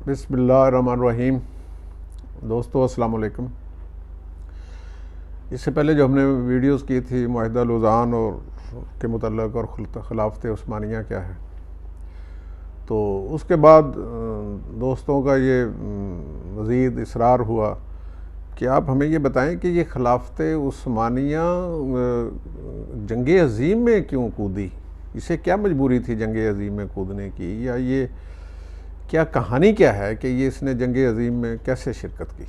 بسم اللہ الرحمن الرحیم۔ دوستو السلام علیکم۔ اس سے پہلے جو ہم نے ویڈیوز کی تھی معاہدہ لوزان اور کے متعلق اور خلافت عثمانیہ کیا ہے، تو اس کے بعد دوستوں کا یہ مزید اصرار ہوا کہ آپ ہمیں یہ بتائیں کہ یہ خلافت عثمانیہ جنگ عظیم میں کیوں کودی، اسے کیا مجبوری تھی جنگ عظیم میں کودنے کی، یا یہ کیا کہانی کیا ہے کہ یہ اس نے جنگ عظیم میں کیسے شرکت کی۔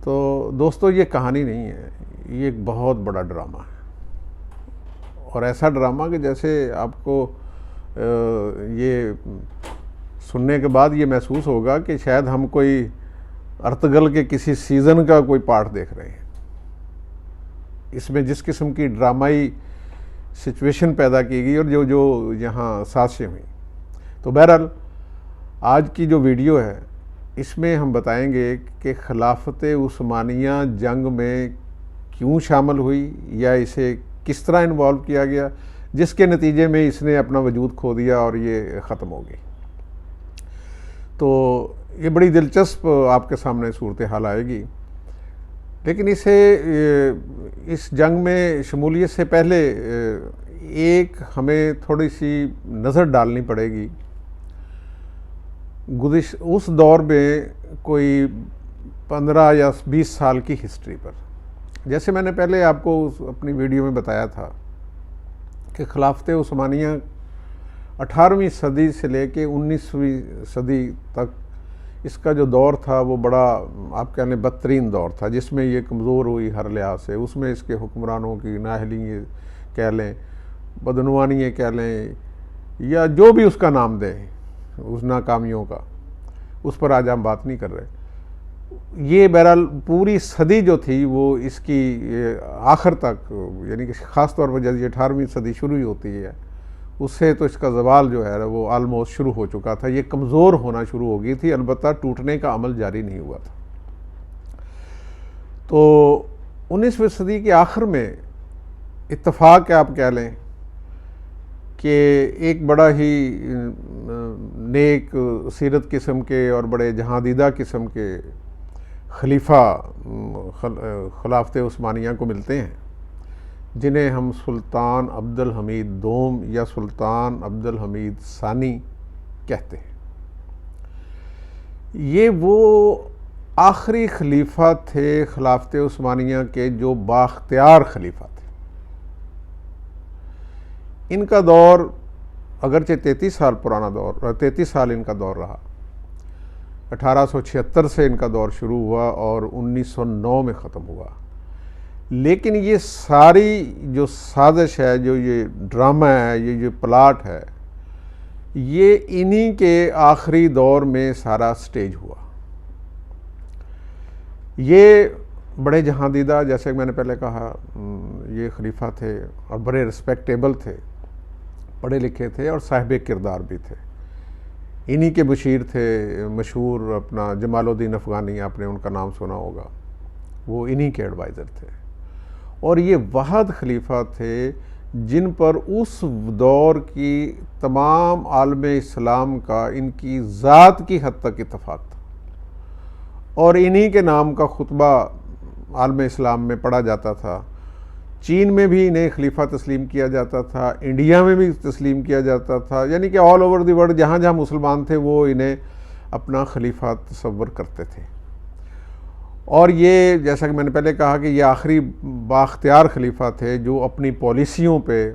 تو دوستو یہ کہانی نہیں ہے، یہ ایک بہت بڑا ڈرامہ ہے، اور ایسا ڈرامہ کہ جیسے آپ کو یہ سننے کے بعد یہ محسوس ہوگا کہ شاید ہم کوئی ارطغرل کے کسی سیزن کا کوئی پارٹ دیکھ رہے ہیں۔ اس میں جس قسم کی ڈرامائی سچویشن پیدا کی گئی اور جو یہاں سازشیں ہوئیں۔ تو بہرحال آج کی جو ویڈیو ہے اس میں ہم بتائیں گے کہ خلافت عثمانیہ جنگ میں کیوں شامل ہوئی، یا اسے کس طرح انوالو کیا گیا، جس کے نتیجے میں اس نے اپنا وجود کھو دیا اور یہ ختم ہو گئی۔ تو یہ بڑی دلچسپ آپ کے سامنے صورتحال آئے گی، لیکن اس جنگ میں شمولیت سے پہلے ایک ہمیں تھوڑی سی نظر ڈالنی پڑے گی اس دور میں کوئی 15 یا 20 سال کی ہسٹری پر۔ جیسے میں نے پہلے آپ کو اپنی ویڈیو میں بتایا تھا کہ خلافت عثمانیہ 18ویں صدی سے لے کے 19ویں صدی تک اس کا جو دور تھا وہ بڑا آپ کہہ لیں بدترین دور تھا، جس میں یہ کمزور ہوئی ہر لحاظ سے۔ اس میں اس کے حکمرانوں کی نااہلی کہہ لیں، بدعنوانی کہہ لیں، یا جو بھی اس کا نام دیں، اس ناکامیوں کا، اس پر آج ہم بات نہیں کر رہے۔ یہ بہرحال پوری صدی جو تھی وہ اس کی آخر تک، یعنی کہ خاص طور پر جب یہ 18ویں صدی شروع ہوتی ہے اس سے تو اس کا زوال جو ہے وہ آلموسٹ شروع ہو چکا تھا، یہ کمزور ہونا شروع ہو گئی تھی، البتہ ٹوٹنے کا عمل جاری نہیں ہوا تھا۔ تو 19ویں صدی کے آخر میں اتفاق آپ کہہ لیں کہ ایک بڑا ہی نیک سیرت قسم کے اور بڑے جہاندیدہ قسم کے خلیفہ خلافت عثمانیہ کو ملتے ہیں، جنہیں ہم سلطان عبد الحمید دوم یا سلطان عبد الحمید ثانی کہتے ہیں۔ یہ وہ آخری خلیفہ تھے خلافت عثمانیہ کے جو بااختیار خلیفہ تھے۔ ان کا دور اگرچہ 33 سال پرانا دور، 33 سال ان کا دور رہا۔ 1876 سے ان کا دور شروع ہوا اور 1909 میں ختم ہوا، لیکن یہ ساری جو سازش ہے، جو یہ ڈرامہ ہے، یہ جو پلاٹ ہے، یہ انہی کے آخری دور میں سارا سٹیج ہوا۔ یہ بڑے جہاندیدہ، جیسے میں نے پہلے کہا، یہ خلیفہ تھے اور بڑے رسپیکٹیبل تھے، پڑھے لکھے تھے اور صاحب کردار بھی تھے۔ انہی کے مشیر تھے مشہور اپنا جمال الدین افغانی، آپ نے ان کا نام سنا ہوگا، وہ انہی کے ایڈوائزر تھے۔ اور یہ واحد خلیفہ تھے جن پر اس دور کی تمام عالم اسلام کا ان کی ذات کی حد تک اتفاق تھا، اور انہی کے نام کا خطبہ عالم اسلام میں پڑھا جاتا تھا۔ چین میں بھی انہیں خلیفہ تسلیم کیا جاتا تھا، انڈیا میں بھی تسلیم کیا جاتا تھا، یعنی کہ آل اوور دی ورلڈ جہاں جہاں مسلمان تھے وہ انہیں اپنا خلیفہ تصور کرتے تھے۔ اور یہ جیسا کہ میں نے پہلے کہا کہ یہ آخری بااختیار خلیفہ تھے جو اپنی پالیسیوں پہ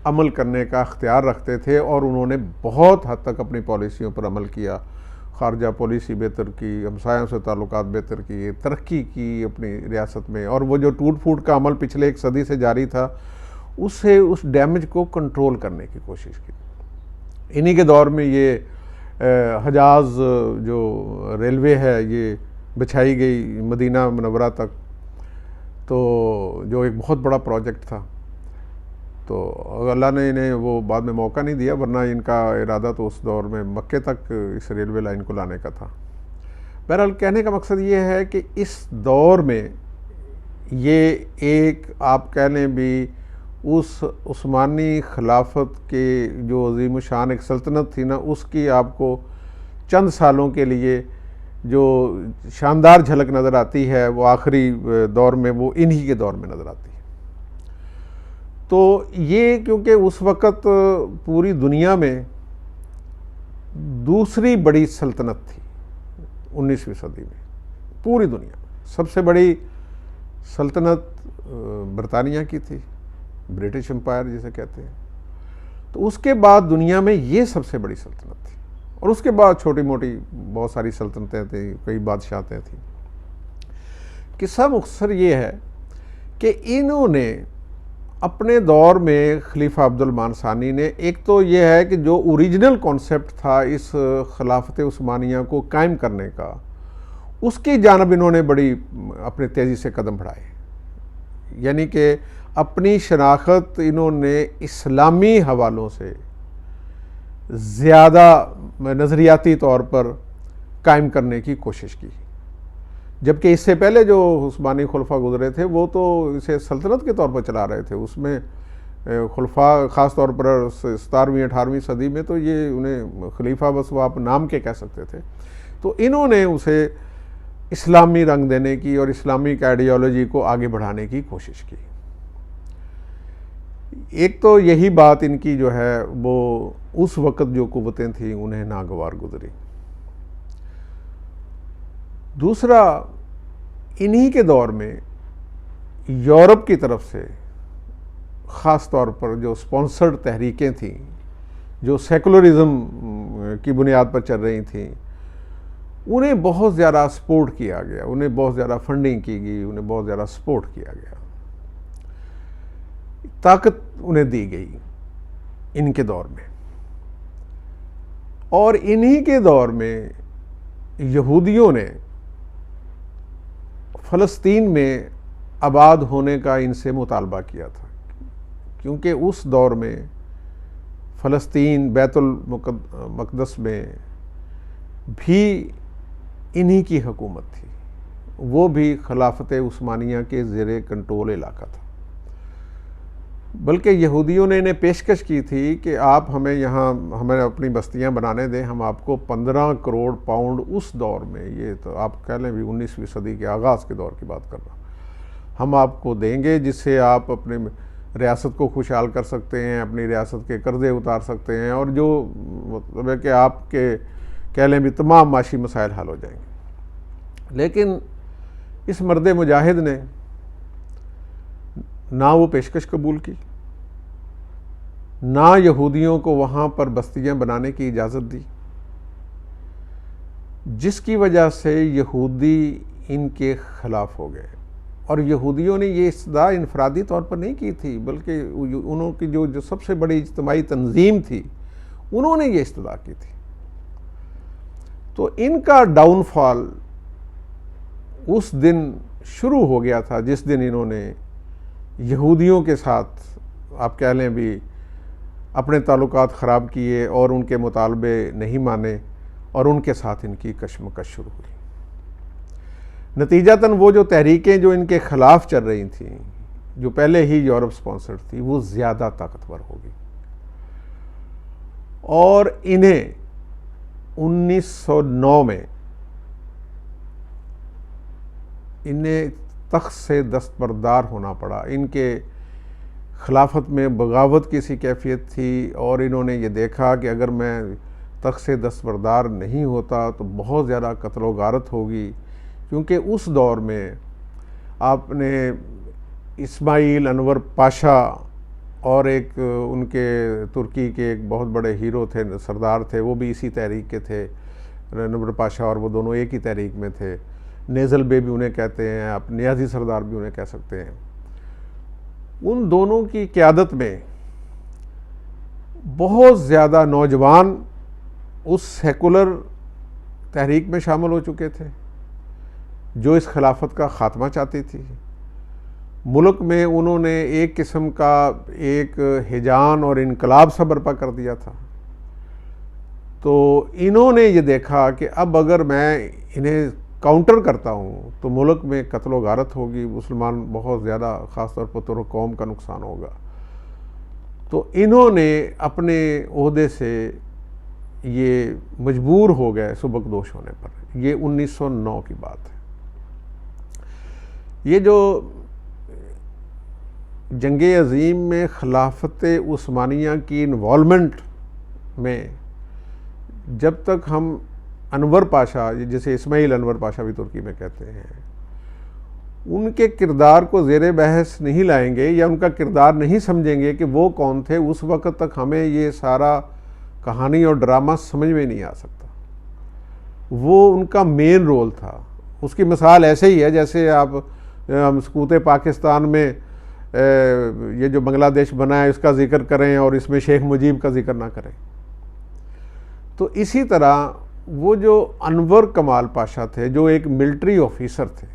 عمل کرنے کا اختیار رکھتے تھے، اور انہوں نے بہت حد تک اپنی پالیسیوں پر عمل کیا، خارجہ پالیسی بہتر کی، ہمسایوں سے تعلقات بہتر کیے، ترقی کی اپنی ریاست میں، اور وہ جو ٹوٹ پھوٹ کا عمل پچھلے ایک صدی سے جاری تھا اس ڈیمیج کو کنٹرول کرنے کی کوشش کی۔ انہی کے دور میں یہ حجاز جو ریلوے ہے یہ بچھائی گئی مدینہ منورہ تک، تو جو ایک بہت بڑا پروجیکٹ تھا۔ تو اللہ نے انہیں وہ بعد میں موقع نہیں دیا، ورنہ ان کا ارادہ تو اس دور میں مکے تک اس ریلوے لائن کو لانے کا تھا۔ بہرحال کہنے کا مقصد یہ ہے کہ اس دور میں یہ ایک آپ کہہ لیں بھی اس عثمانی خلافت کے جو عظیم الشان ایک سلطنت تھی نا، اس کی آپ کو چند سالوں کے لیے جو شاندار جھلک نظر آتی ہے وہ آخری دور میں وہ انہی کے دور میں نظر آتی ہے۔ تو یہ کیونکہ اس وقت پوری دنیا میں دوسری بڑی سلطنت تھی 19ویں صدی میں، پوری دنیا میں سب سے بڑی سلطنت برطانیہ کی تھی، برٹش امپائر جسے کہتے ہیں۔ تو اس کے بعد دنیا میں یہ سب سے بڑی سلطنت تھی، اور اس کے بعد چھوٹی موٹی بہت ساری سلطنتیں تھیں، کئی بادشاہتیں تھیں۔ قصہ مختصر یہ ہے کہ انہوں نے اپنے دور میں خلیفہ عبد الرحمن ثانی نے، ایک تو یہ ہے کہ جو اوریجنل کانسیپٹ تھا اس خلافت عثمانیہ کو قائم کرنے کا، اس کی جانب انہوں نے بڑی اپنے تیزی سے قدم بڑھائے، یعنی کہ اپنی شناخت انہوں نے اسلامی حوالوں سے زیادہ نظریاتی طور پر قائم کرنے کی کوشش کی، جبکہ اس سے پہلے جو عثمانی خلفاء گزرے تھے وہ تو اسے سلطنت کے طور پر چلا رہے تھے۔ اس میں خلفاء خاص طور پر 17ویں 18ویں صدی میں تو یہ انہیں خلیفہ بس وہ آپ نام کے کہہ سکتے تھے، تو انہوں نے اسے اسلامی رنگ دینے کی اور اسلامک آئیڈیالوجی کو آگے بڑھانے کی کوشش کی۔ ایک تو یہی بات ان کی جو ہے وہ اس وقت جو قوتیں تھیں انہیں ناگوار گزری۔ دوسرا، انہی کے دور میں یورپ کی طرف سے خاص طور پر جو سپانسرڈ تحریکیں تھیں، جو سیکولرزم کی بنیاد پر چل رہی تھیں، انہیں بہت زیادہ سپورٹ کیا گیا، انہیں بہت زیادہ فنڈنگ کی گئی، انہیں بہت زیادہ سپورٹ کیا گیا، طاقت انہیں دی گئی ان کے دور میں۔ اور انہی کے دور میں یہودیوں نے فلسطین میں آباد ہونے کا ان سے مطالبہ کیا تھا، کیونکہ اس دور میں فلسطین بیت المقدس میں بھی انہی کی حکومت تھی، وہ بھی خلافت عثمانیہ کے زیر کنٹرول علاقہ تھا۔ بلکہ یہودیوں نے انہیں پیشکش کی تھی کہ آپ ہمیں یہاں ہمیں اپنی بستیاں بنانے دیں، ہم آپ کو 15 کروڑ پاؤنڈ اس دور میں، یہ تو آپ کہہ لیں بھی 19ویں صدی کے آغاز کے دور کی بات کر رہا ہوں، ہم آپ کو دیں گے جس سے آپ اپنے ریاست کو خوشحال کر سکتے ہیں، اپنی ریاست کے قرضے اتار سکتے ہیں، اور جو مطلب ہے کہ آپ کے کہہ لیں بھی تمام معاشی مسائل حل ہو جائیں گے۔ لیکن اس مرد مجاہد نے نہ وہ پیشکش قبول کی، نہ یہودیوں کو وہاں پر بستیاں بنانے کی اجازت دی، جس کی وجہ سے یہودی ان کے خلاف ہو گئے۔ اور یہودیوں نے یہ استدعا انفرادی طور پر نہیں کی تھی، بلکہ انہوں کی جو سب سے بڑی اجتماعی تنظیم تھی انہوں نے یہ استدعا کی تھی۔ تو ان کا ڈاؤن فال اس دن شروع ہو گیا تھا جس دن انہوں نے یہودیوں کے ساتھ آپ کہہ لیں بھی اپنے تعلقات خراب کیے اور ان کے مطالبے نہیں مانے، اور ان کے ساتھ ان کی کشمکش شروع ہوئی۔ نتیجتاً وہ جو تحریکیں جو ان کے خلاف چل رہی تھیں، جو پہلے ہی یورپ سپانسرڈ تھی، وہ زیادہ طاقتور ہو گئی، اور انہیں 1909 میں انہیں تخت سے دستبردار ہونا پڑا۔ ان کے خلافت میں بغاوت کی سی کیفیت تھی، اور انہوں نے یہ دیکھا کہ اگر میں تخت سے دستبردار نہیں ہوتا تو بہت زیادہ قتل و غارت ہوگی، کیونکہ اس دور میں آپ نے اسماعیل انور پاشا اور ایک ان کے ترکی کے ایک بہت بڑے ہیرو تھے، سردار تھے، وہ بھی اسی تحریک کے تھے، انور پاشا اور وہ دونوں ایک ہی تحریک میں تھے، نیزل بے بھی انہیں کہتے ہیں، آپ نیازی سردار بھی انہیں کہہ سکتے ہیں۔ ان دونوں کی قیادت میں بہت زیادہ نوجوان اس سیکولر تحریک میں شامل ہو چکے تھے جو اس خلافت کا خاتمہ چاہتی تھی۔ ملک میں انہوں نے ایک قسم کا ایک ہیجان اور انقلاب سا برپا کر دیا تھا۔ تو انہوں نے یہ دیکھا کہ اب اگر میں انہیں کاؤنٹر کرتا ہوں تو ملک میں قتل و غارت ہوگی، مسلمان بہت زیادہ خاص طور پر ترک قوم کا نقصان ہوگا۔ تو انہوں نے اپنے عہدے سے یہ مجبور ہو گئے سبکدوش ہونے پر. یہ 1909 کی بات ہے. یہ جو جنگ عظیم میں خلافت عثمانیہ کی انوالومنٹ میں جب تک ہم انور پاشا، جسے اسماعیل انور پاشا بھی ترکی میں کہتے ہیں، ان کے کردار کو زیر بحث نہیں لائیں گے یا ان کا کردار نہیں سمجھیں گے کہ وہ کون تھے، اس وقت تک ہمیں یہ سارا کہانی اور ڈرامہ سمجھ میں نہیں آ سکتا. وہ ان کا مین رول تھا. اس کی مثال ایسے ہی ہے جیسے آپ سقوط پاکستان میں یہ جو بنگلہ دیش بنا ہے اس کا ذکر کریں اور اس میں شیخ مجیب کا ذکر نہ کریں. تو اسی طرح وہ جو انور کمال پاشا تھے جو ایک ملٹری آفیسر تھے،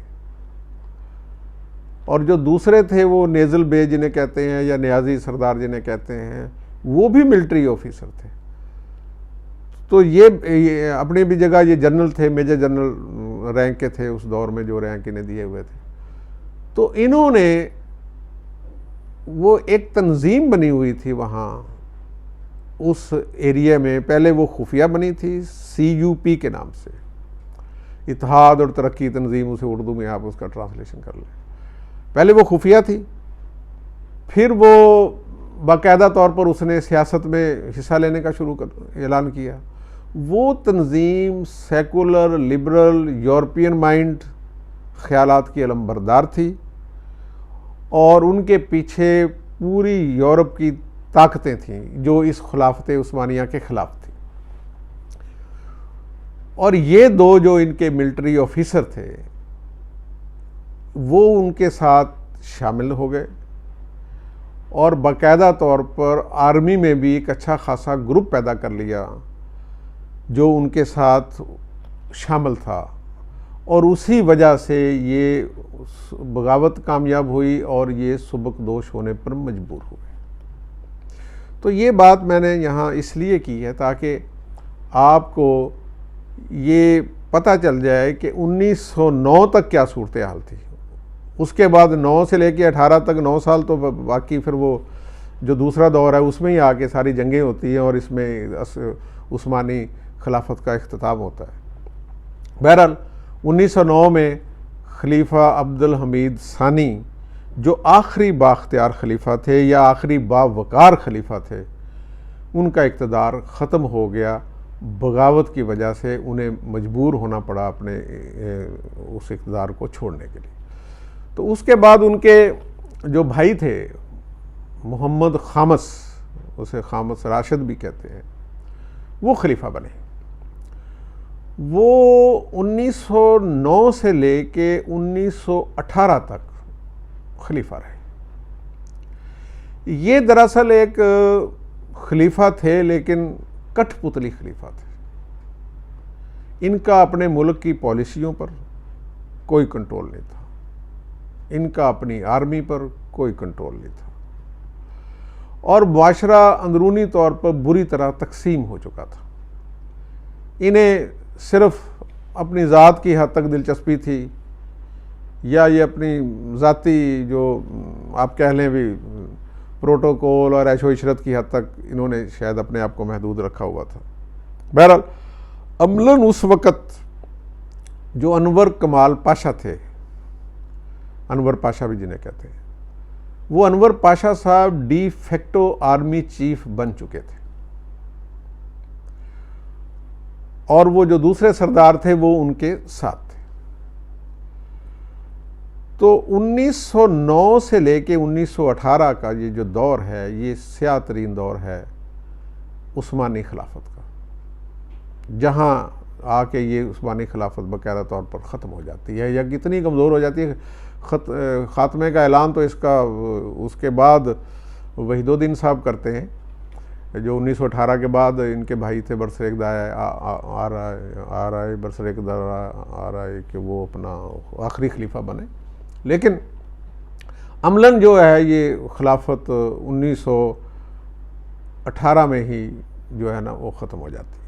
اور جو دوسرے تھے وہ نیزل بے جنہیں کہتے ہیں یا نیازی سردار جنہیں کہتے ہیں، وہ بھی ملٹری آفیسر تھے. تو یہ اپنی بھی جگہ یہ جنرل تھے، میجر جنرل رینک کے تھے اس دور میں جو رینک انہیں دیے ہوئے تھے. تو انہوں نے وہ ایک تنظیم بنی ہوئی تھی وہاں اس ایریا میں. پہلے وہ خفیہ بنی تھی CUP کے نام سے، اتحاد اور ترقی تنظیم، اسے اردو میں آپ اس کا ٹرانسلیشن کر لیں. پہلے وہ خفیہ تھی، پھر وہ باقاعدہ طور پر اس نے سیاست میں حصہ لینے کا اعلان کیا. وہ تنظیم سیکولر، لبرل، یورپین مائنڈ خیالات کی علم بردار تھی، اور ان کے پیچھے پوری یورپ کی طاقتیں تھیں جو اس خلافت عثمانیہ کے خلاف تھی. اور یہ دو جو ان کے ملٹری آفیسر تھے وہ ان کے ساتھ شامل ہو گئے، اور باقاعدہ طور پر آرمی میں بھی ایک اچھا خاصا گروپ پیدا کر لیا جو ان کے ساتھ شامل تھا، اور اسی وجہ سے یہ بغاوت کامیاب ہوئی اور یہ سبکدوش ہونے پر مجبور ہوئے. تو یہ بات میں نے یہاں اس لیے کی ہے تاکہ آپ کو یہ پتہ چل جائے کہ 1909 تک کیا صورتحال تھی. اس کے بعد 9 سے لے کے 18 تک 9 سال تو باقی پھر وہ جو دوسرا دور ہے اس میں ہی آ کے ساری جنگیں ہوتی ہیں اور اس میں عثمانی خلافت کا اختتام ہوتا ہے. بہرحال 1909 میں خلیفہ عبد الحمید ثانی جو آخری بااختیار خلیفہ تھے یا آخری باوقار خلیفہ تھے، ان کا اقتدار ختم ہو گیا. بغاوت کی وجہ سے انہیں مجبور ہونا پڑا اپنے اس اقتدار کو چھوڑنے کے لیے. تو اس کے بعد ان کے جو بھائی تھے محمد خامس، اسے خامس راشد بھی کہتے ہیں، وہ خلیفہ بنے. وہ 1909 سے لے کے 1918 تک خلیفہ رہے. یہ دراصل ایک خلیفہ تھے لیکن کٹھ پتلی خلیفہ تھے. ان کا اپنے ملک کی پالیسیوں پر کوئی کنٹرول نہیں تھا، ان کا اپنی آرمی پر کوئی کنٹرول نہیں تھا، اور معاشرہ اندرونی طور پر بری طرح تقسیم ہو چکا تھا. انہیں صرف اپنی ذات کی حد تک دلچسپی تھی، یا یہ اپنی ذاتی جو آپ کہہ لیں بھی پروٹوکول اور عیش و عشرت کی حد تک انہوں نے شاید اپنے آپ کو محدود رکھا ہوا تھا. بہرحال عملاً اس وقت جو انور کمال پاشا تھے، انور پاشا بھی جنہیں کہتے ہیں، وہ انور پاشا صاحب ڈی فیکٹو آرمی چیف بن چکے تھے، اور وہ جو دوسرے سردار تھے وہ ان کے ساتھ تھے. تو 1909 سے لے کے 1918 کا یہ جو دور ہے یہ سیاہ ترین دور ہے عثمانی خلافت کا، جہاں آ کے یہ عثمانی خلافت باقاعدہ طور پر ختم ہو جاتی ہے یا کتنی کمزور ہو جاتی ہے. خاتمے کا اعلان تو اس کے بعد وحید الدین صاحب کرتے ہیں، جو 1918 کے بعد ان کے بھائی تھے برسریک آ رہا ہے برسریک آ رہا ہے کہ وہ اپنا آخری خلیفہ بنے. لیکن عملاً جو ہے یہ خلافت 1918 میں ہی جو ہے نا وہ ختم ہو جاتی ہے.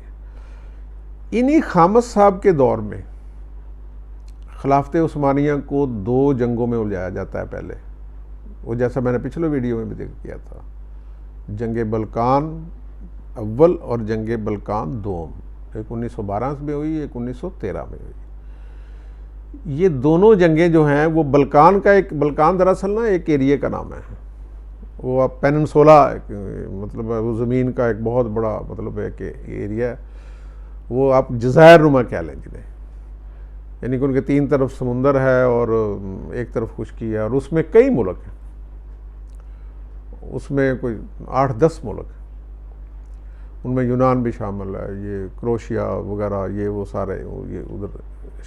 انہی خامس صاحب کے دور میں خلافت عثمانیہ کو 2 جنگوں میں الجھایا جاتا ہے. پہلے وہ جیسا میں نے پچھلے ویڈیو میں بھی ذکر کیا تھا، جنگ بلقان اول اور جنگ بلقان دوم، ایک 1912 میں ہوئی، ایک 1913 میں ہوئی۔ یہ دونوں جنگیں جو ہیں وہ بلقان دراصل نا ایک ایریے کا نام ہے، وہ آپ پیننسولا مطلب وہ زمین کا ایک بہت بڑا مطلب ہے کہ ایریا ہے، وہ آپ جزائر نما کہہ لیں جنہیں، یعنی کہ ان کے 3 طرف سمندر ہے اور ایک طرف خشکی ہے، اور اس میں کئی ملک ہیں، اس میں کوئی 8-10 ملک ہیں، ان میں یونان بھی شامل ہے، یہ کروشیا وغیرہ، یہ وہ سارے یہ ادھر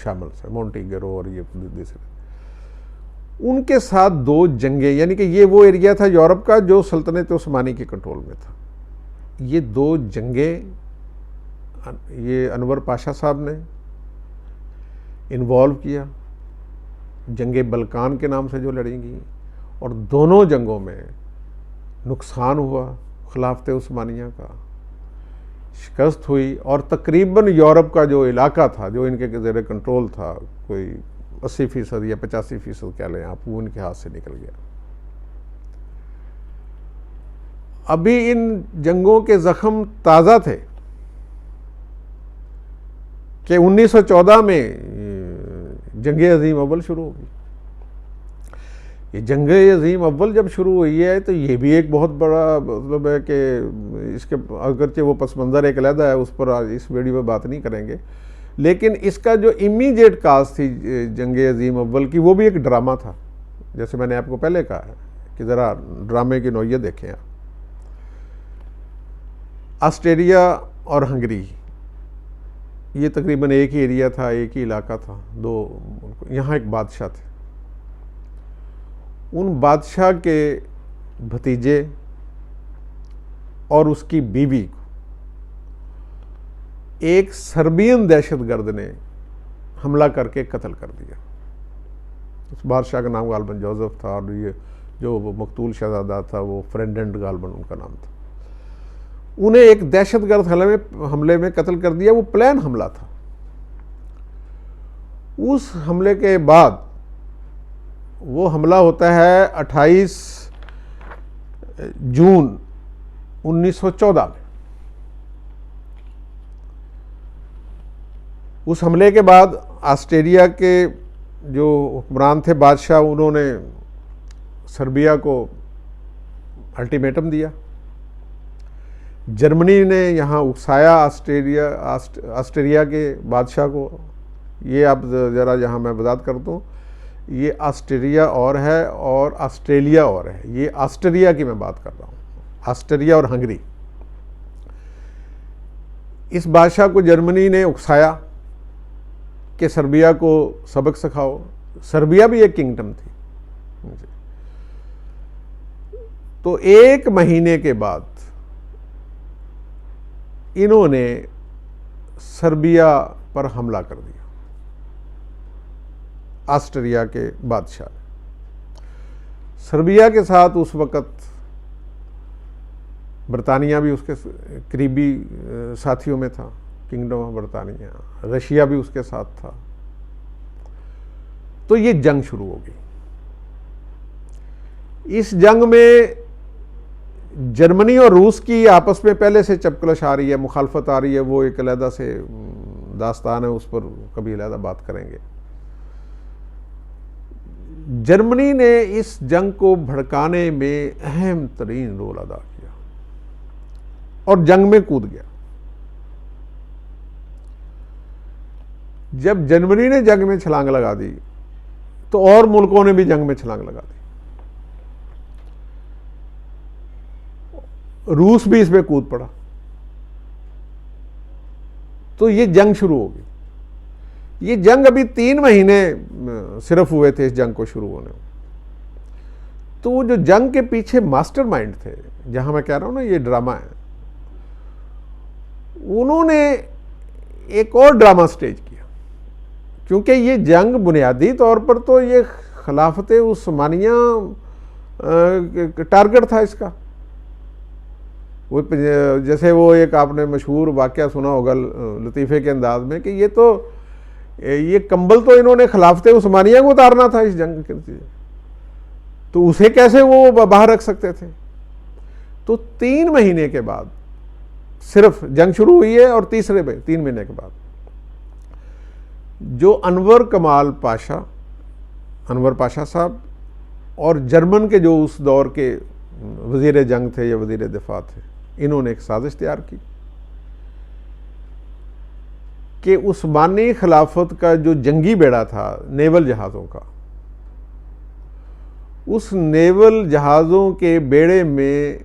شامل ہے، مونٹیگرو اور یہ دوسرے، ان کے ساتھ 2 جنگیں، یعنی کہ یہ وہ ایریا تھا یورپ کا جو سلطنت عثمانی کے کنٹرول میں تھا۔ یہ 2 جنگیں یہ انور پاشا صاحب نے انوالو کیا، جنگ بلقان کے نام سے جو لڑیں گی، اور دونوں جنگوں میں نقصان ہوا خلافت عثمانیہ کا، شکست ہوئی، اور تقریباً یورپ کا جو علاقہ تھا جو ان کے زیر کنٹرول تھا، کوئی 80% یا 85% کہہ لیں آپ، وہ ان کے ہاتھ سے نکل گیا۔ ابھی ان جنگوں کے زخم تازہ تھے کہ 1914 میں جنگ عظیم اول شروع ہوگی۔ یہ جنگ عظیم اول جب شروع ہوئی ہے تو یہ بھی ایک بہت بڑا مطلب ہے کہ اس کے اگرچہ وہ پس منظر ایک علیحدہ ہے، اس پر اس ویڈیو میں بات نہیں کریں گے، لیکن اس کا جو امیڈیٹ کاز تھی جنگ عظیم اول کی، وہ بھی ایک ڈرامہ تھا، جیسے میں نے آپ کو پہلے کہا ہے کہ ذرا ڈرامے کی نوعیت دیکھیں آپ۔ آسٹریا اور ہنگری یہ تقریباً ایک ہی ایریا تھا، ایک ہی علاقہ تھا، 2 یہاں ایک بادشاہ تھے، ان بادشاہ کے بھتیجے اور اس کی بیوی کو ایک سربین دہشت گرد نے حملہ کر کے قتل کر دیا۔ اس بادشاہ کا نام غالباً جوزف تھا، اور یہ جو مقتول شہزادہ تھا وہ فرینڈنٹ غالباً ان کا نام تھا۔ انہیں ایک دہشت گرد حملے میں قتل کر دیا، وہ پلان حملہ تھا۔ اس حملے کے بعد وہ حملہ ہوتا ہے 28 جون 1914 میں۔ اس حملے کے بعد آسٹریا کے جو حکمران تھے بادشاہ، انہوں نے سربیا کو الٹیمیٹم دیا، جرمنی نے یہاں اکسایا آسٹریا کے بادشاہ کو۔ یہ اب ذرا یہاں میں وضاحت کرتا ہوں، یہ آسٹریا اور ہے اور آسٹریلیا اور ہے، یہ آسٹریا کی میں بات کر رہا ہوں، آسٹریا اور ہنگری۔ اس بادشاہ کو جرمنی نے اکسایا کہ سربیا کو سبق سکھاؤ۔ سربیا بھی ایک کنگڈم تھی۔ تو 1 مہینے کے بعد انہوں نے سربیا پر حملہ کر دیا، آسٹریا کے بادشاہ۔ سربیا کے ساتھ اس وقت برطانیہ بھی اس کے قریبی ساتھیوں میں تھا، کنگڈم آف برطانیہ، رشیا بھی اس کے ساتھ تھا۔ تو یہ جنگ شروع ہو گئی۔ اس جنگ میں جرمنی اور روس کی آپس میں پہلے سے چپکلش آ رہی ہے، مخالفت آ رہی ہے، وہ ایک علیحدہ سے داستان ہے، اس پر کبھی علیحدہ بات کریں گے۔ جرمنی نے اس جنگ کو بھڑکانے میں اہم ترین رول ادا کیا اور جنگ میں کود گیا۔ جب جرمنی نے جنگ میں چھلانگ لگا دی تو اور ملکوں نے بھی جنگ میں چھلانگ لگا دی، روس بھی اس میں کود پڑا، تو یہ جنگ شروع ہو گئی۔ یہ جنگ ابھی 3 مہینے صرف ہوئے تھے اس جنگ کو شروع ہونے میں۔ تو وہ جو جنگ کے پیچھے ماسٹر مائنڈ تھے، جہاں میں کہہ رہا ہوں نا یہ ڈرامہ ہے، انہوں نے ایک اور ڈرامہ سٹیج کیا، کیونکہ یہ جنگ بنیادی طور پر تو یہ خلافت عثمانیہ ٹارگٹ تھا اس کا۔ وہ جیسے وہ ایک آپ نے مشہور واقعہ سنا ہوگا لطیفے کے انداز میں کہ یہ کمبل تو انہوں نے خلافت عثمانیہ کو اتارنا تھا اس جنگ کے نتیجے، تو اسے کیسے وہ باہر رکھ سکتے تھے؟ تو 3 مہینے کے بعد صرف جنگ شروع ہوئی ہے اور 3 مہینے کے بعد جو انور پاشا صاحب اور جرمن کے جو اس دور کے وزیر جنگ تھے یا وزیر دفاع تھے، انہوں نے ایک سازش تیار کی کہ عثمانی خلافت کا جو جنگی بیڑا تھا نیول جہازوں کا، اس نیول جہازوں کے بیڑے میں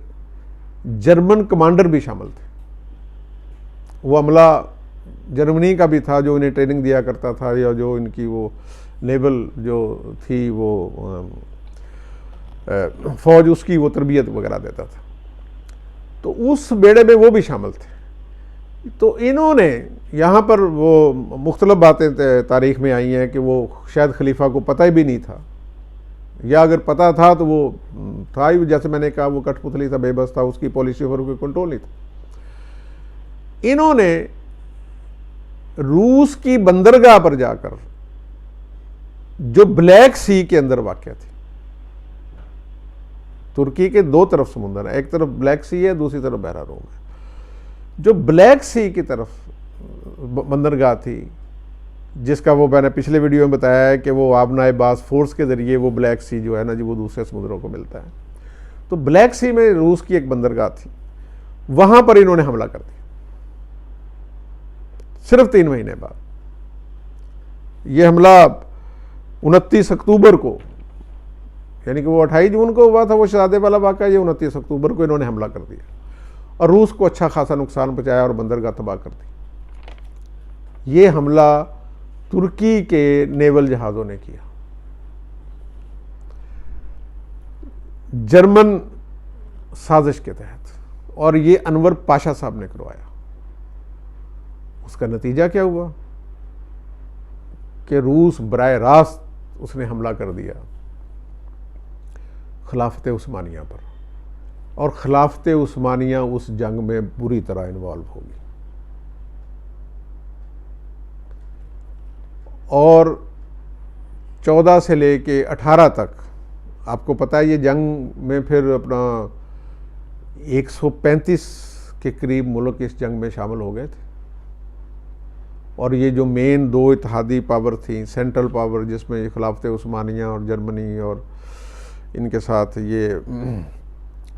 جرمن کمانڈر بھی شامل تھے. وہ عملہ جرمنی کا بھی تھا جو انہیں ٹریننگ دیا کرتا تھا، یا جو ان کی وہ نیول جو تھی وہ فوج اس کی وہ تربیت وغیرہ دیتا تھا. تو اس بیڑے میں وہ بھی شامل تھے. تو انہوں نے یہاں پر وہ مختلف باتیں تاریخ میں آئی ہیں کہ وہ شاید خلیفہ کو پتہ ہی بھی نہیں تھا، یا اگر پتہ تھا تو وہ تھا ہی، جیسے میں نے کہا وہ کٹ پتلی تھا، بے بس تھا، اس کی پالیسی پر کوئی کنٹرول نہیں تھا. انہوں نے روس کی بندرگاہ پر جا کر جو بلیک سی کے اندر واقع تھی، ترکی کے 2 طرف سمندر ہے، ایک طرف بلیک سی ہے، دوسری طرف بحیرہ روم ہے. جو بلیک سی کی طرف بندرگاہ تھی، جس کا وہ میں نے پچھلے ویڈیو میں بتایا ہے کہ وہ آبنائے باز فورس کے ذریعے وہ بلیک سی جو ہے نا جی وہ دوسرے سمندروں کو ملتا ہے. تو بلیک سی میں روس کی ایک بندرگاہ تھی، وہاں پر انہوں نے حملہ کر دیا صرف 3 مہینے بعد. یہ حملہ 29 اکتوبر کو، یعنی کہ وہ 28 جون کو ہوا تھا وہ شہزادے والا واقعہ، یہ 29 اکتوبر کو انہوں نے حملہ کر دیا اور روس کو اچھا خاصا نقصان پہنچایا اور بندرگاہ تباہ کر دی. یہ حملہ ترکی کے نیول جہازوں نے کیا، جرمن سازش کے تحت، اور یہ انور پاشا صاحب نے کروایا. اس کا نتیجہ کیا ہوا کہ روس براہ راست اس نے حملہ کر دیا خلافت عثمانیہ پر، اور خلافت عثمانیہ اس جنگ میں بری طرح انوالو ہوگی. اور 14 سے لے کے 18 تک آپ کو پتہ ہے یہ جنگ میں پھر اپنا 135 کے قریب ملک اس جنگ میں شامل ہو گئے تھے. اور یہ جو مین 2 اتحادی پاور تھیں، سینٹرل پاور، جس میں یہ خلافت عثمانیہ اور جرمنی اور ان کے ساتھ یہ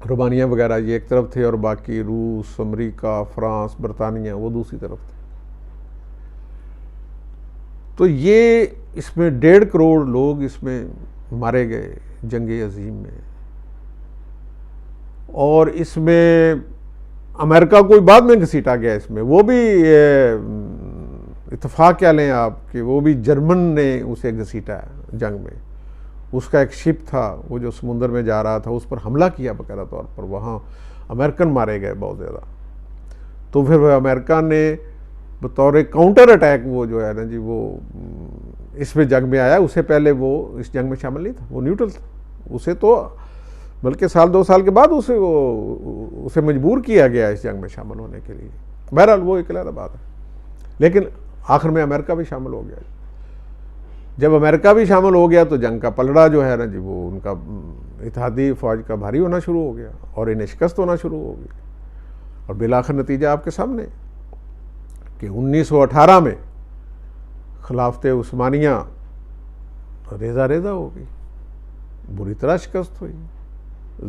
رومانیہ وغیرہ یہ ایک طرف تھے، اور باقی روس، امریکہ، فرانس، برطانیہ وہ دوسری طرف تھے. تو یہ اس میں 1.5 کروڑ لوگ اس میں مارے گئے جنگ عظیم میں. اور اس میں امریکہ کوئی بعد میں گھسیٹا گیا اس میں، وہ بھی اتفاق کیا لیں آپ کہ وہ بھی جرمن نے اسے گھسیٹا ہے جنگ میں. اس کا ایک شپ تھا وہ جو سمندر میں جا رہا تھا، اس پر حملہ کیا باقاعدہ طور پر، وہاں امریکن مارے گئے بہت زیادہ. تو پھر امریکہ نے بطور کاؤنٹر اٹیک وہ جو ہے نا جی وہ اس میں جنگ میں آیا. اس سے پہلے وہ اس جنگ میں شامل نہیں تھا، وہ نیوٹرل تھا. اسے تو بلکہ 1-2 سال کے بعد اسے مجبور کیا گیا اس جنگ میں شامل ہونے کے لیے. بہرحال وہ ایک علیحدہ بات ہے. لیکن آخر میں امریکہ بھی شامل ہو گیا. جب امریکہ بھی شامل ہو گیا تو جنگ کا پلڑا جو ہے نا جی وہ ان کا اتحادی فوج کا بھاری ہونا شروع ہو گیا اور انہیں شکست ہونا شروع ہو گئی. اور بالآخر نتیجہ آپ کے سامنے کہ 1918 میں خلافت عثمانیہ ریزہ ہو گئی، بری طرح شکست ہوئی،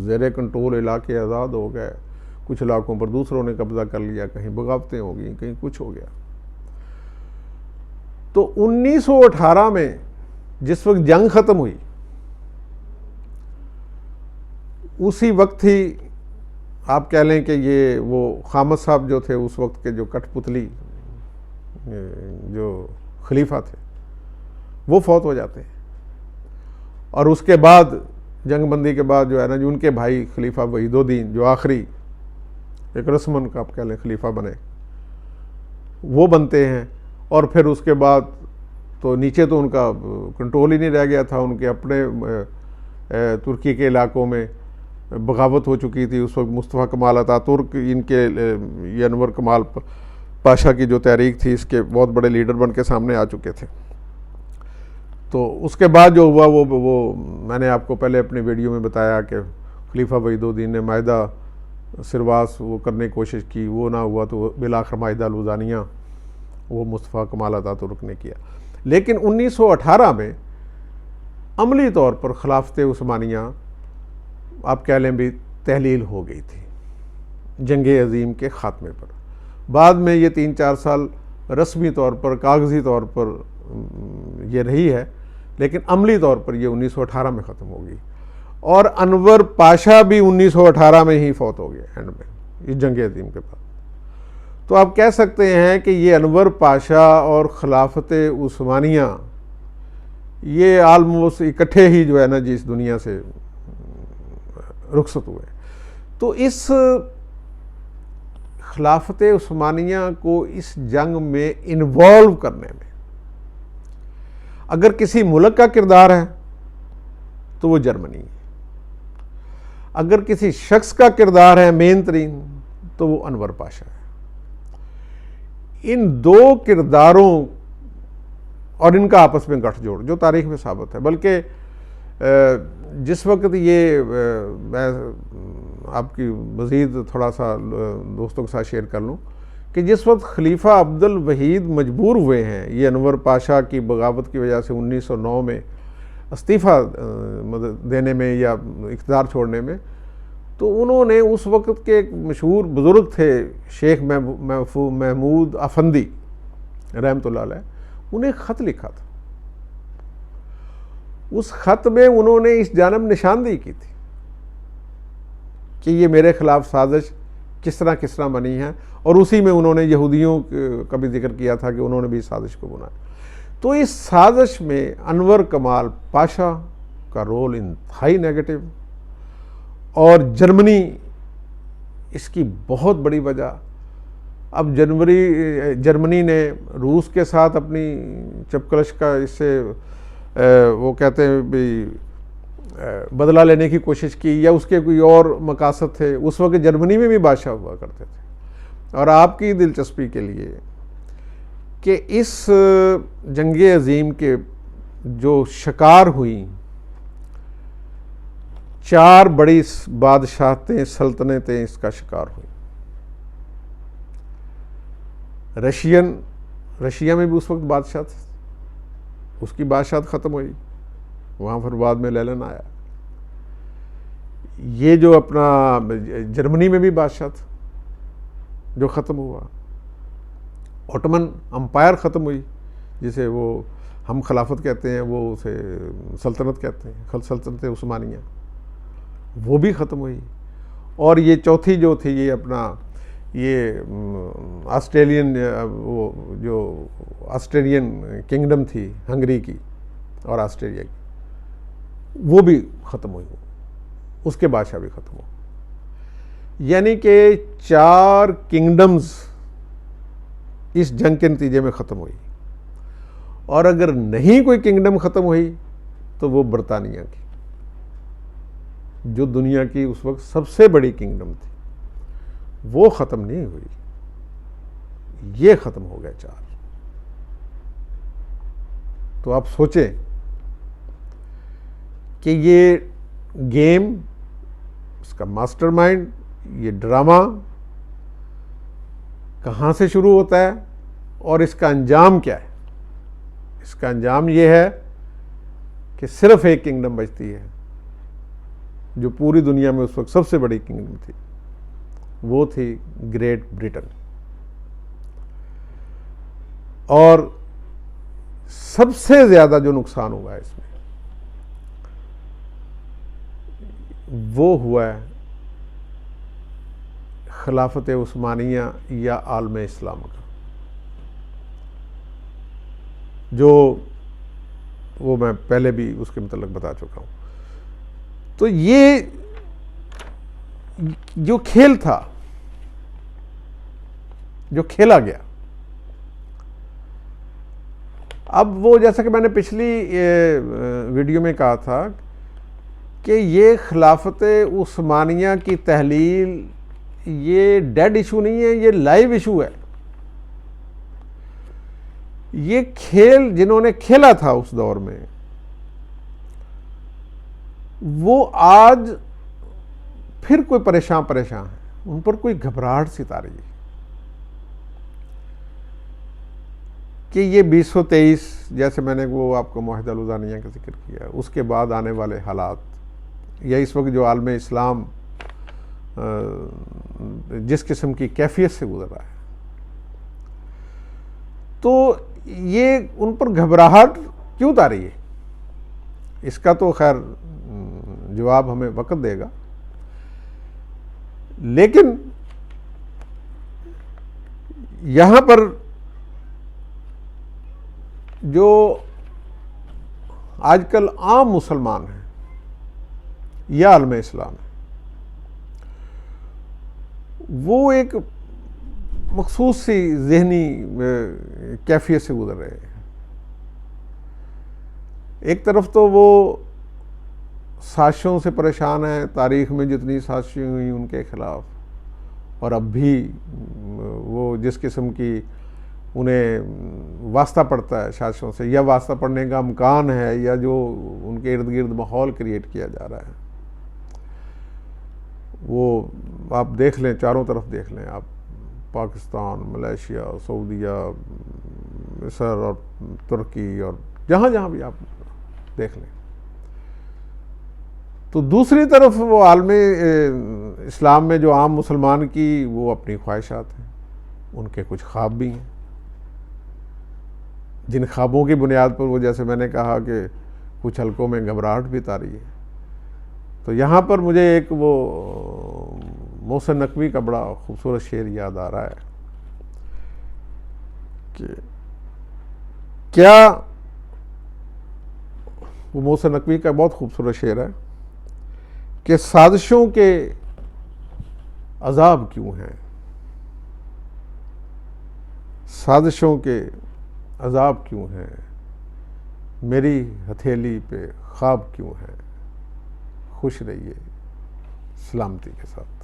زیر کنٹرول علاقے آزاد ہو گئے، کچھ علاقوں پر دوسروں نے قبضہ کر لیا، کہیں بغاوتیں ہو گئیں، کہیں کچھ ہو گیا. تو 1918 میں جس وقت جنگ ختم ہوئی اسی وقت ہی آپ کہہ لیں کہ یہ وہ خامد صاحب جو تھے اس وقت کے جو کٹ پتلی جو خلیفہ تھے وہ فوت ہو جاتے ہیں. اور اس کے بعد جنگ بندی کے بعد جو ہے نا جو ان کے بھائی خلیفہ وحید الدین جو آخری ایک رسمن کا آپ کہہ لیں خلیفہ بنے وہ بنتے ہیں. اور پھر اس کے بعد تو نیچے تو ان کا کنٹرول ہی نہیں رہ گیا تھا، ان کے اپنے ترکی کے علاقوں میں بغاوت ہو چکی تھی. اس وقت مصطفیٰ کمال اتاترک ان کے یہ انور کمال پاشا کی جو تحریک تھی اس کے بہت بڑے لیڈر بن کے سامنے آ چکے تھے. تو اس کے بعد جو ہوا وہ میں نے آپ کو پہلے اپنی ویڈیو میں بتایا کہ خلیفہ وحید الدین نے معاہدہ سرواس وہ کرنے کی کوشش کی، وہ نہ ہوا تو بالآخر مائدہ لوزانیہ وہ مصطفیٰ کمال اتاتürk ترک نے کیا. لیکن 1918 میں عملی طور پر خلافت عثمانیہ آپ کہہ لیں بھی تحلیل ہو گئی تھی جنگ عظیم کے خاتمے پر. بعد میں یہ 3-4 سال رسمی طور پر کاغذی طور پر یہ رہی ہے، لیکن عملی طور پر یہ 1918 میں ختم ہو گئی. اور انور پاشا بھی 1918 میں ہی فوت ہو گئے اینڈ میں، یہ جنگ عظیم کے بعد. تو آپ کہہ سکتے ہیں کہ یہ انور پاشا اور خلافت عثمانیہ یہ آلموسٹ اکٹھے ہی جو ہے نا جی اس دنیا سے رخصت ہوئے. تو اس خلافت عثمانیہ کو اس جنگ میں انوالو کرنے میں اگر کسی ملک کا کردار ہے تو وہ جرمنی ہے، اگر کسی شخص کا کردار ہے مین ترین تو وہ انور پاشا ہے. ان دو کرداروں اور ان کا آپس میں گٹھ جوڑ جو تاریخ میں ثابت ہے. بلکہ جس وقت یہ میں آپ کی مزید تھوڑا سا دوستوں کے ساتھ شیئر کر لوں کہ جس وقت خلیفہ عبد الوحید مجبور ہوئے ہیں یہ انور پاشا کی بغاوت کی وجہ سے 1909 میں استعفیٰ دینے میں یا اقتدار چھوڑنے میں، تو انہوں نے اس وقت کے ایک مشہور بزرگ تھے شیخ محمود افندی رحمۃ اللہ علیہ، انہیں خط لکھا تھا. اس خط میں انہوں نے اس جانب نشاندہی کی تھی کہ یہ میرے خلاف سازش کس طرح بنی ہے، اور اسی میں انہوں نے یہودیوں کا بھی ذکر کیا تھا کہ انہوں نے بھی سازش کو بنایا. تو اس سازش میں انور کمال پاشا کا رول انتہائی نیگیٹو، اور جرمنی اس کی بہت بڑی وجہ. اب جرمنی نے روس کے ساتھ اپنی چپکلش کا اس سے وہ کہتے ہیں بھی بدلہ لینے کی کوشش کی، یا اس کے کوئی اور مقاصد تھے. اس وقت جرمنی میں بھی بادشاہ ہوا کرتے تھے. اور آپ کی دلچسپی کے لیے کہ اس جنگ عظیم کے جو شکار ہوئیں 4 بڑی بادشاہتیں سلطنتیں اس کا شکار ہوئیں. رشیا میں بھی اس وقت بادشاہ تھے، اس کی بادشاہت ختم ہوئی، وہاں پھر بعد میں لیلن آیا. یہ جو اپنا جرمنی میں بھی بادشاہ تھا جو ختم ہوا. اوٹمن امپائر ختم ہوئی جسے وہ ہم خلافت کہتے ہیں، وہ اسے سلطنت کہتے ہیں، سلطنت عثمانیہ، وہ بھی ختم ہوئی. اور یہ چوتھی جو تھی یہ اپنا یہ آسٹریلین وہ جو آسٹریلین کنگڈم تھی ہنگری کی اور آسٹریلیا کی، وہ بھی ختم ہوئی، اس کے بادشاہ بھی ختم ہو. یعنی کہ 4 کنگڈمز اس جنگ کے نتیجے میں ختم ہوئی. اور اگر نہیں کوئی کنگڈم ختم ہوئی تو وہ برطانیہ کی، جو دنیا کی اس وقت سب سے بڑی کنگڈم تھی، وہ ختم نہیں ہوئی. یہ ختم ہو گئے 4. تو آپ سوچیں کہ یہ گیم، اس کا ماسٹر مائنڈ، یہ ڈرامہ کہاں سے شروع ہوتا ہے اور اس کا انجام کیا ہے؟ اس کا انجام یہ ہے کہ صرف ایک کنگڈم بچتی ہے جو پوری دنیا میں اس وقت سب سے بڑی کنگڈم تھی، وہ تھی گریٹ برٹن. اور سب سے زیادہ جو نقصان ہوا ہے اس میں وہ ہوا ہے خلافت عثمانیہ یا عالم اسلام کا، جو وہ میں پہلے بھی اس کے متعلق بتا چکا ہوں. تو یہ جو کھیل تھا، جو کھیلا گیا، اب وہ جیسا کہ میں نے پچھلی ویڈیو میں کہا تھا کہ یہ خلافت عثمانیہ کی تحلیل یہ ڈیڈ ایشو نہیں ہے، یہ لائیو ایشو ہے. یہ کھیل جنہوں نے کھیلا تھا اس دور میں، وہ آج پھر کوئی پریشان ہے. ان پر کوئی گھبراہٹ سی تاری ہے کہ یہ 2023 جیسے میں نے وہ آپ کو معاہدہ لدھانیہ کا ذکر کیا، اس کے بعد آنے والے حالات یا اس وقت جو عالم اسلام جس قسم کی کیفیت سے گزر رہا ہے، تو یہ ان پر گھبراہٹ کیوں تاری ہے؟ اس کا تو خیر جواب ہمیں وقت دے گا، لیکن یہاں پر جو آج کل عام مسلمان ہیں یا عالم اسلام ہے، وہ ایک مخصوص سی ذہنی کیفیت سے گزر رہے ہیں۔ ایک طرف تو وہ سازشوں سے پریشان ہیں، تاریخ میں جتنی سازشیں ہوئیں ان کے خلاف، اور اب بھی وہ جس قسم کی انہیں واسطہ پڑتا ہے سازشوں سے، یا واسطہ پڑنے کا امکان ہے، یا جو ان کے ارد گرد ماحول کریٹ کیا جا رہا ہے، وہ آپ دیکھ لیں، چاروں طرف دیکھ لیں آپ، پاکستان، ملیشیا، سعودیہ، مصر اور ترکی، اور جہاں جہاں بھی آپ دیکھ لیں۔ تو دوسری طرف وہ عالم اسلام میں جو عام مسلمان کی وہ اپنی خواہشات ہیں، ان کے کچھ خواب بھی ہیں، جن خوابوں کی بنیاد پر وہ، جیسے میں نے کہا کہ کچھ حلقوں میں گھبراہٹ بھی طاری ہے۔ تو یہاں پر مجھے ایک وہ محسن نقوی کا بڑا خوبصورت شعر یاد آ رہا ہے کہ کیا، وہ محسن نقوی کا بہت خوبصورت شعر ہے کہ سازشوں کے عذاب کیوں ہیں، سازشوں کے عذاب کیوں ہیں، میری ہتھیلی پہ خواب کیوں ہیں، خوش رہیے سلامتی کے ساتھ۔